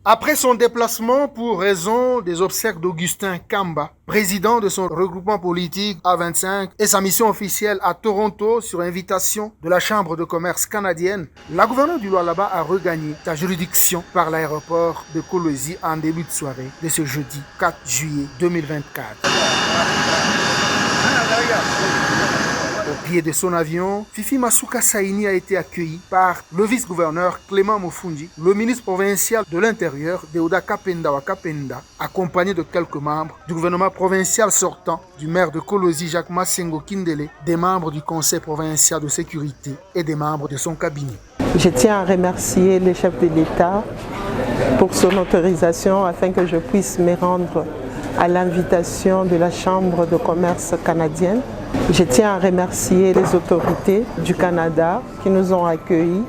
Après son déplacement pour raison des obsèques d'Augustin Kamba, président de son regroupement politique A25, et sa mission officielle à Toronto sur invitation de la Chambre de commerce canadienne, la gouverneure du Lualaba a regagné sa juridiction par l'aéroport de Kolwezi en début de soirée de ce jeudi 4 juillet 2024. Au pied de son avion, Fifi Masuka Saini a été accueilli par le vice-gouverneur Clément Mufundi, le ministre provincial de l'Intérieur Deoda Kapenda Wakapenda, accompagné de quelques membres du gouvernement provincial sortant, du maire de Kolwezi Jacques Massengo Kindele, des membres du conseil provincial de sécurité et des membres de son cabinet. Je tiens à remercier le chef de l'État pour son autorisation afin que je puisse me rendre à l'invitation de la Chambre de commerce canadienne. Je tiens à remercier les autorités du Canada qui nous ont accueillis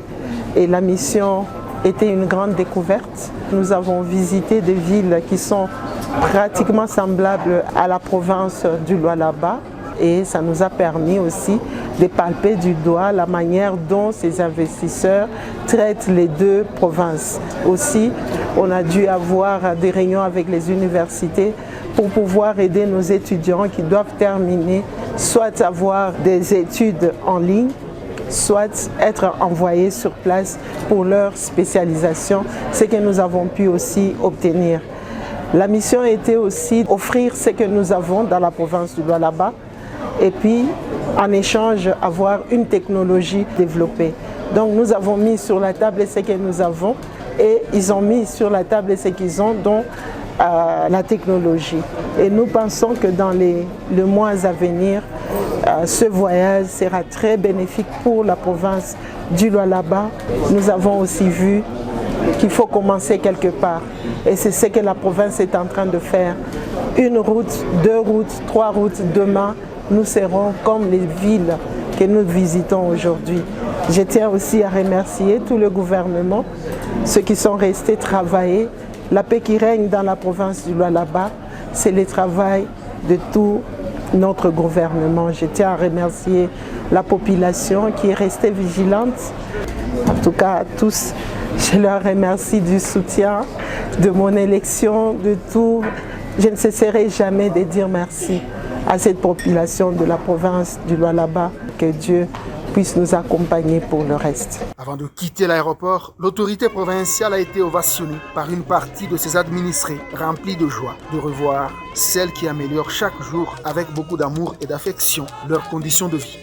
et la mission était une grande découverte. Nous avons visité des villes qui sont pratiquement semblables à la province du Lualaba et ça nous a permis aussi de palper du doigt la manière dont ces investisseurs traitent les deux provinces. Aussi, on a dû avoir des réunions avec les universités pour pouvoir aider nos étudiants qui doivent terminer, soit avoir des études en ligne, soit être envoyés sur place pour leur spécialisation, ce que nous avons pu aussi obtenir. La mission était aussi d'offrir ce que nous avons dans la province du Lualaba et puis en échange avoir une technologie développée. Donc nous avons mis sur la table ce que nous avons et ils ont mis sur la table ce qu'ils ont, dont la technologie. Et nous pensons que dans les mois à venir, ce voyage sera très bénéfique pour la province du Lualaba. Nous avons aussi vu qu'il faut commencer quelque part. Et c'est ce que la province est en train de faire. Une route, deux routes, trois routes. Demain, nous serons comme les villes que nous visitons aujourd'hui. Je tiens aussi à remercier tout le gouvernement, ceux qui sont restés travailler. La paix qui règne dans la province du Lualaba, c'est le travail de tout notre gouvernement. Je tiens à remercier la population qui est restée vigilante. En tout cas, à tous, je leur remercie du soutien, de mon élection, de tout. Je ne cesserai jamais de dire merci à cette population de la province du Lualaba. Que Dieu puisse nous accompagner pour le reste. Avant de quitter l'aéroport, l'autorité provinciale a été ovationnée par une partie de ses administrés, remplis de joie de revoir celles qui améliorent chaque jour avec beaucoup d'amour et d'affection leurs conditions de vie.